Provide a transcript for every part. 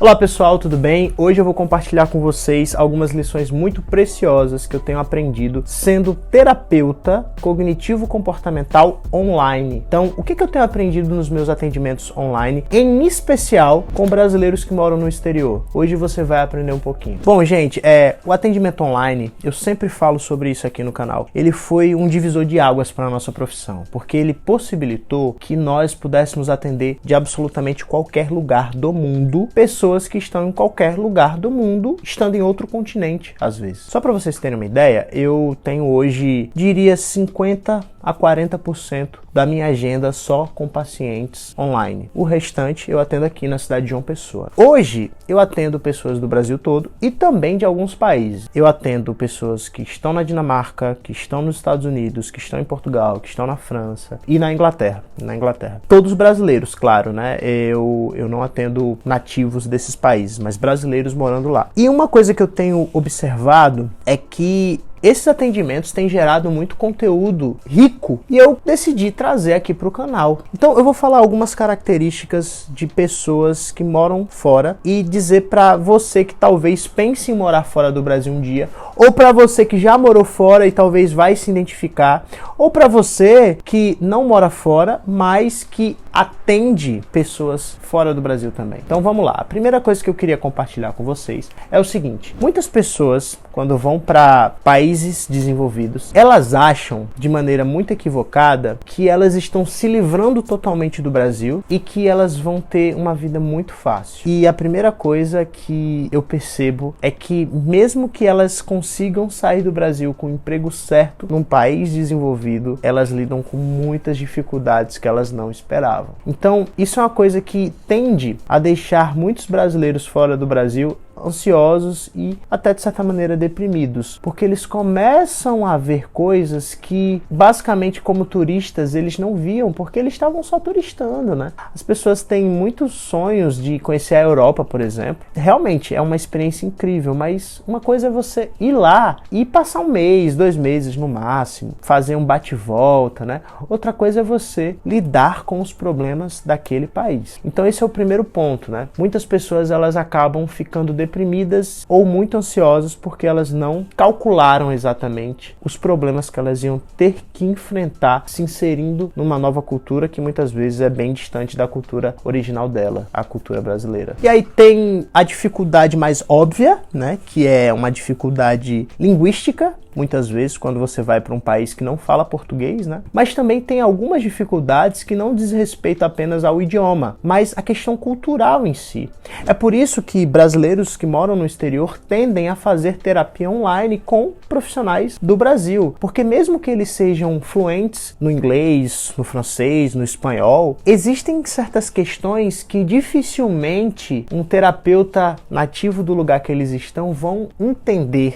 Olá pessoal, tudo bem? Hoje eu vou compartilhar com vocês algumas lições muito preciosas que eu tenho aprendido sendo terapeuta cognitivo-comportamental online. Então, o que eu tenho aprendido nos meus atendimentos online, em especial com brasileiros que moram no exterior? Hoje você vai aprender um pouquinho. Bom, gente, o atendimento online, eu sempre falo sobre isso aqui no canal. Ele foi um divisor de águas para a nossa profissão, porque ele possibilitou que nós pudéssemos atender de absolutamente qualquer lugar do mundo, pessoas que estão em qualquer lugar do mundo, estando em outro continente, às vezes. Só para vocês terem uma ideia, eu tenho hoje, diria 50 a 40% da minha agenda só com pacientes online. O restante eu atendo aqui na cidade de João Pessoa. Hoje eu atendo pessoas do Brasil todo e também de alguns países. Eu atendo pessoas que estão na Dinamarca, que estão nos Estados Unidos, que estão em Portugal, que estão na França e na Inglaterra. Todos brasileiros, claro, né? Eu não atendo nativos desses países, mas brasileiros morando lá. E uma coisa que eu tenho observado é que esses atendimentos têm gerado muito conteúdo rico e eu decidi trazer aqui para o canal. Então eu vou falar algumas características de pessoas que moram fora e dizer para você que talvez pense em morar fora do Brasil um dia, ou para você que já morou fora e talvez vai se identificar, ou para você que não mora fora, mas que atende pessoas fora do Brasil também. Então vamos lá. A primeira coisa que eu queria compartilhar com vocês é o seguinte: muitas pessoas, quando vão para países desenvolvidos, elas acham de maneira muito equivocada que elas estão se livrando totalmente do Brasil e que elas vão ter uma vida muito fácil. E a primeira coisa que eu percebo é que mesmo que elas consigam sair do Brasil com o emprego certo num país desenvolvido, elas lidam com muitas dificuldades que elas não esperavam. Então, isso é uma coisa que tende a deixar muitos brasileiros fora do Brasil ansiosos e até de certa maneira deprimidos, porque eles começam a ver coisas que basicamente como turistas eles não viam, porque eles estavam só turistando, né? As pessoas têm muitos sonhos de conhecer a Europa, por exemplo. Realmente é uma experiência incrível, mas uma coisa é você ir lá e passar um mês, 2 meses no máximo, fazer um bate-volta, né? Outra coisa é você lidar com os problemas daquele país. Então esse é o primeiro ponto, né? Muitas pessoas elas acabam ficando deprimidas ou muito ansiosas porque elas não calcularam exatamente os problemas que elas iam ter que enfrentar se inserindo numa nova cultura que muitas vezes é bem distante da cultura original dela, a cultura brasileira. E aí tem a dificuldade mais óbvia, né, que é uma dificuldade linguística, muitas vezes quando você vai para um país que não fala português, né? Mas também tem algumas dificuldades que não diz respeito apenas ao idioma, mas a questão cultural em si. É por isso que brasileiros que moram no exterior tendem a fazer terapia online com profissionais do Brasil, porque mesmo que eles sejam fluentes no inglês, no francês, no espanhol, existem certas questões que dificilmente um terapeuta nativo do lugar que eles estão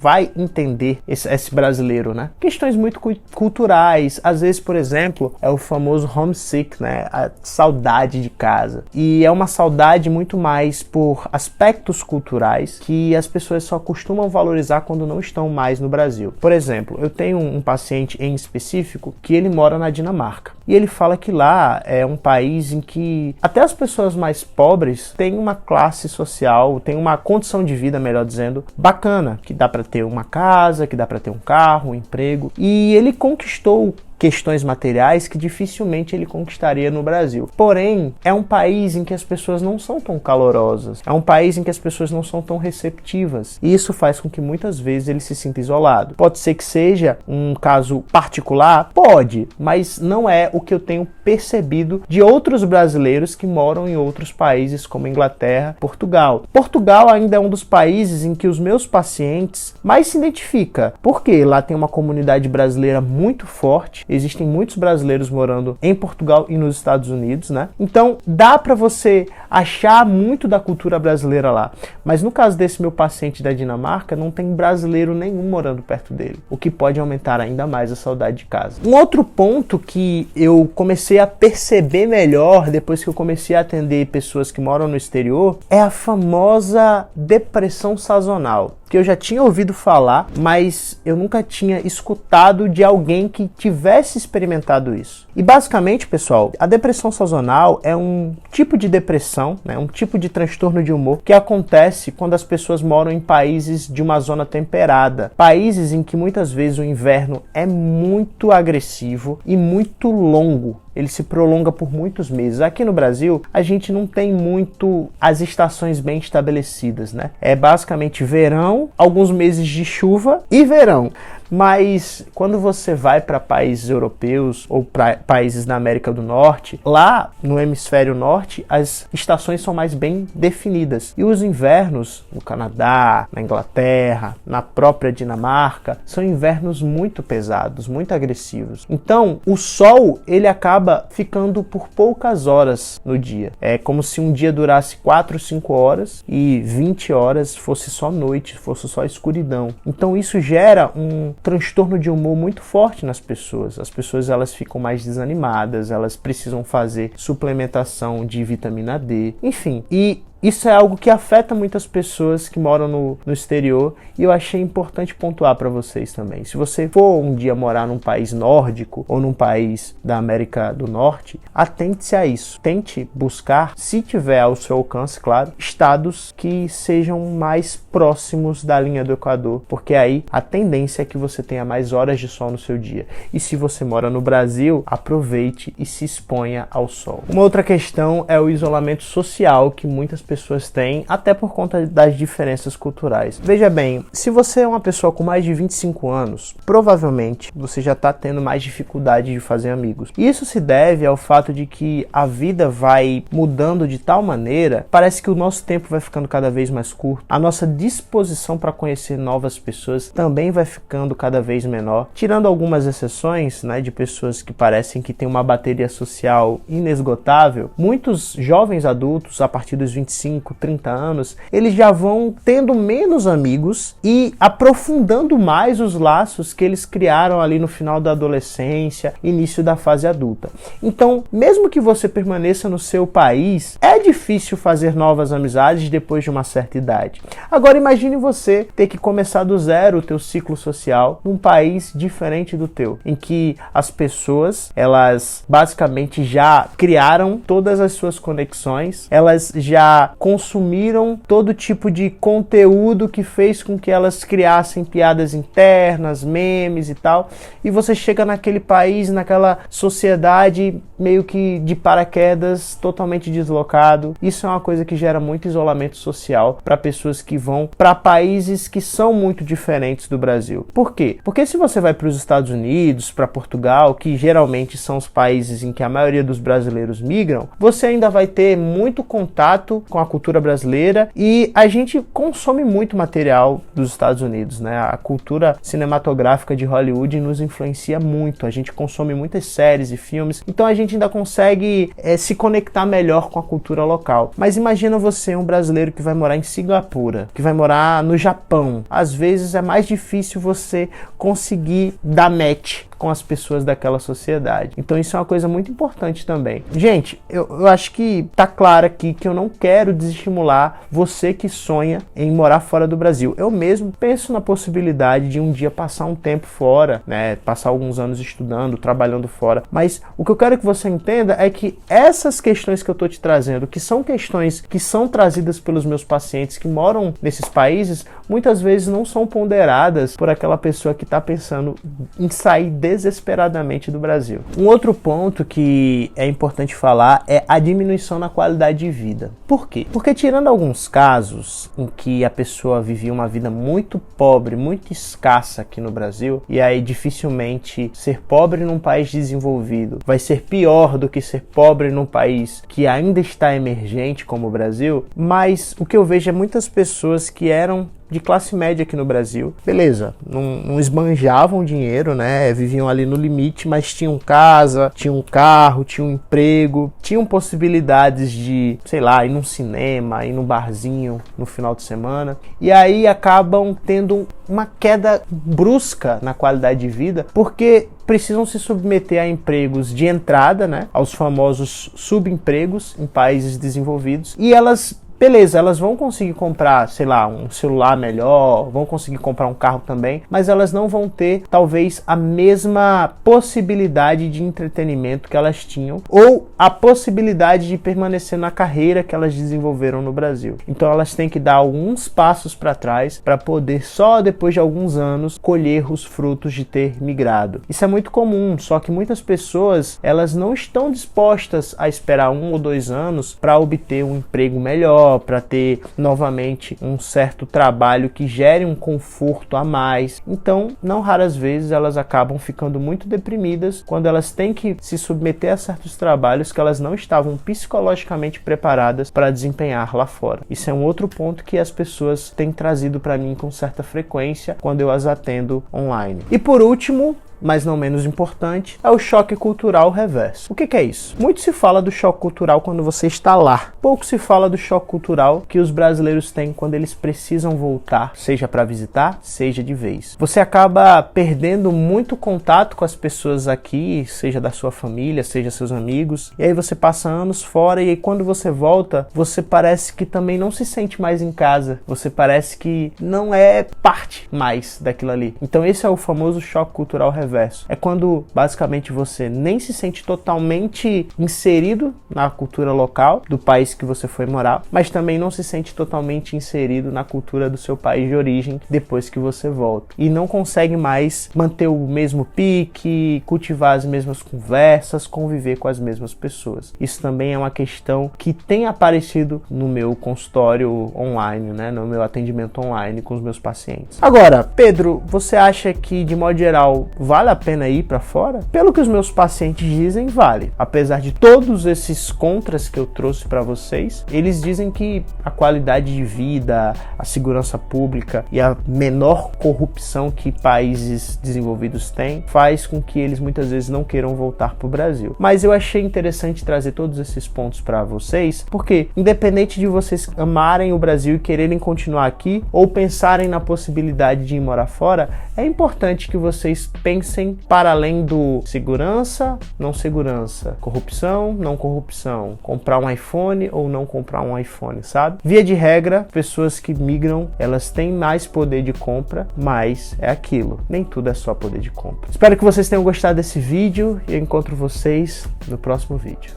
vai entender esse brasileiro, né? Questões muito culturais, às vezes, por exemplo, é o famoso homesick, né? A saudade de casa. E é uma saudade muito mais por aspectos culturais que as pessoas só costumam valorizar quando não estão mais no Brasil. Por exemplo, eu tenho um paciente em específico que ele mora na Dinamarca. E ele fala que lá é um país em que até as pessoas mais pobres têm uma classe social, têm uma condição de vida, melhor dizendo, bacana, que dá para ter uma casa, que dá para ter um carro, um emprego. E ele conquistou questões materiais que dificilmente ele conquistaria no Brasil. Porém, é um país em que as pessoas não são tão calorosas, é um país em que as pessoas não são tão receptivas, e isso faz com que muitas vezes ele se sinta isolado. Pode ser que seja um caso particular? Pode, mas não é o que eu tenho percebido de outros brasileiros que moram em outros países como Inglaterra, Portugal. Portugal ainda é um dos países em que os meus pacientes mais se identificam, porque lá tem uma comunidade brasileira muito forte. Existem muitos brasileiros morando em Portugal e nos Estados Unidos, né? Então, dá para você achar muito da cultura brasileira lá. Mas no caso desse meu paciente da Dinamarca, não tem brasileiro nenhum morando perto dele, o que pode aumentar ainda mais a saudade de casa. Um outro ponto que eu comecei a perceber melhor depois que eu comecei a atender pessoas que moram no exterior é a famosa depressão sazonal. que eu já tinha ouvido falar, mas eu nunca tinha escutado de alguém que tivesse experimentado isso. E basicamente, pessoal, a depressão sazonal é um tipo de depressão, né, um tipo de transtorno de humor que acontece quando as pessoas moram em países de uma zona temperada, países em que muitas vezes o inverno é muito agressivo e muito longo. Ele se prolonga por muitos meses. Aqui no Brasil, a gente não tem muito as estações bem estabelecidas, né? É basicamente verão, alguns meses de chuva e verão. Mas quando você vai para países europeus ou para países na América do Norte, lá no hemisfério norte, as estações são mais bem definidas. E os invernos no Canadá, na Inglaterra, na própria Dinamarca, são invernos muito pesados, muito agressivos. Então, o sol, ele acaba ficando por poucas horas no dia. É como se um dia durasse 4, 5 horas e 20 horas fosse só noite, fosse só escuridão. Então, isso gera um transtorno de humor muito forte nas pessoas. As pessoas, elas ficam mais desanimadas, elas precisam fazer suplementação de vitamina D, enfim. E isso é algo que afeta muitas pessoas que moram no exterior e eu achei importante pontuar para vocês também. Se você for um dia morar num país nórdico ou num país da América do Norte, atente-se a isso. Tente buscar, se tiver ao seu alcance, claro, estados que sejam mais próximos da linha do Equador, porque aí a tendência é que você tenha mais horas de sol no seu dia. E se você mora no Brasil, aproveite e se exponha ao sol. Uma outra questão é o isolamento social que muitas pessoas têm, até por conta das diferenças culturais. Veja bem, se você é uma pessoa com mais de 25 anos, provavelmente você já está tendo mais dificuldade de fazer amigos. E isso se deve ao fato de que a vida vai mudando de tal maneira, parece que o nosso tempo vai ficando cada vez mais curto, a nossa disposição para conhecer novas pessoas também vai ficando cada vez menor, tirando algumas exceções, né, de pessoas que parecem que têm uma bateria social inesgotável. Muitos jovens adultos, a partir dos 25, 30 anos, eles já vão tendo menos amigos e aprofundando mais os laços que eles criaram ali no final da adolescência, início da fase adulta. Então, mesmo que você permaneça no seu país, é difícil fazer novas amizades depois de uma certa idade. Agora imagine você ter que começar do zero o teu ciclo social num país diferente do teu, em que as pessoas, elas basicamente já criaram todas as suas conexões, elas já consumiram todo tipo de conteúdo que fez com que elas criassem piadas internas, memes e tal, e você chega naquele país, naquela sociedade meio que de paraquedas, totalmente deslocado. Isso é uma coisa que gera muito isolamento social para pessoas que vão para países que são muito diferentes do Brasil. Por quê? Porque se você vai para os Estados Unidos, para Portugal, que geralmente são os países em que a maioria dos brasileiros migram, você ainda vai ter muito contato com a cultura brasileira e a gente consome muito material dos Estados Unidos, né? A cultura cinematográfica de Hollywood nos influencia muito, a gente consome muitas séries e filmes, então a gente ainda consegue se conectar melhor com a cultura local. Mas imagina você, um brasileiro que vai morar em Singapura, que vai morar no Japão. Às vezes é mais difícil você conseguir dar match com as pessoas daquela sociedade. Então isso é uma coisa muito importante também. Gente, eu acho que tá claro aqui que eu não quero desestimular você que sonha em morar fora do Brasil. Eu mesmo penso na possibilidade de um dia passar um tempo fora, né? Passar alguns anos estudando, trabalhando fora. Mas o que eu quero que você entenda é que essas questões que eu tô te trazendo, que são questões que são trazidas pelos meus pacientes que moram nesses países, muitas vezes não são ponderadas por aquela pessoa que tá pensando em sair desesperadamente do Brasil. Um outro ponto que é importante falar é a diminuição na qualidade de vida. Por quê? Porque tirando alguns casos em que a pessoa vivia uma vida muito pobre, muito escassa aqui no Brasil, e aí dificilmente ser pobre num país desenvolvido vai ser pior do que ser pobre num país que ainda está emergente como o Brasil, mas o que eu vejo é muitas pessoas que eram de classe média aqui no Brasil, beleza, não esbanjavam dinheiro, né, viviam ali no limite, mas tinham casa, tinham um carro, tinham um emprego, tinham possibilidades de, sei lá, ir num cinema, ir num barzinho no final de semana, e aí acabam tendo uma queda brusca na qualidade de vida, porque precisam se submeter a empregos de entrada, né, aos famosos subempregos em países desenvolvidos, e elas beleza, elas vão conseguir comprar, sei lá, um celular melhor, vão conseguir comprar um carro também, mas elas não vão ter, talvez, a mesma possibilidade de entretenimento que elas tinham, ou a possibilidade de permanecer na carreira que elas desenvolveram no Brasil. Então elas têm que dar alguns passos para trás para poder só depois de alguns anos colher os frutos de ter migrado. Isso é muito comum, só que muitas pessoas elas não estão dispostas a esperar 1 ou 2 anos para obter um emprego melhor, para ter novamente um certo trabalho que gere um conforto a mais. Então, não raras vezes elas acabam ficando muito deprimidas quando elas têm que se submeter a certos trabalhos que elas não estavam psicologicamente preparadas para desempenhar lá fora. Isso é um outro ponto que as pessoas têm trazido para mim com certa frequência quando eu as atendo online. E por último, mas não menos importante, é o choque cultural reverso. O que é isso? Muito se fala do choque cultural quando você está lá. Pouco se fala do choque cultural que os brasileiros têm quando eles precisam voltar, seja para visitar, seja de vez. Você acaba perdendo muito contato com as pessoas aqui, seja da sua família, seja seus amigos, e aí você passa anos fora e aí quando você volta, você parece que também não se sente mais em casa. Você parece que não é parte mais daquilo ali. Então esse é o famoso choque cultural reverso. É quando basicamente você nem se sente totalmente inserido na cultura local do país que você foi morar, mas também não se sente totalmente inserido na cultura do seu país de origem depois que você volta. E não consegue mais manter o mesmo pique, cultivar as mesmas conversas, conviver com as mesmas pessoas. Isso também é uma questão que tem aparecido no meu consultório online, né? No meu atendimento online com os meus pacientes. Agora, Pedro, você acha que de modo geral vale a pena ir para fora? Pelo que os meus pacientes dizem, vale. Apesar de todos esses contras que eu trouxe para vocês, eles dizem que a qualidade de vida, a segurança pública e a menor corrupção que países desenvolvidos têm faz com que eles muitas vezes não queiram voltar para o Brasil. Mas eu achei interessante trazer todos esses pontos para vocês, porque independente de vocês amarem o Brasil e quererem continuar aqui ou pensarem na possibilidade de ir morar fora, é importante que vocês pensem para além do segurança, não segurança, corrupção, não corrupção, comprar um iPhone ou não comprar um iPhone, sabe? Via de regra, pessoas que migram, elas têm mais poder de compra, mas é aquilo, nem tudo é só poder de compra. Espero que vocês tenham gostado desse vídeo e eu encontro vocês no próximo vídeo.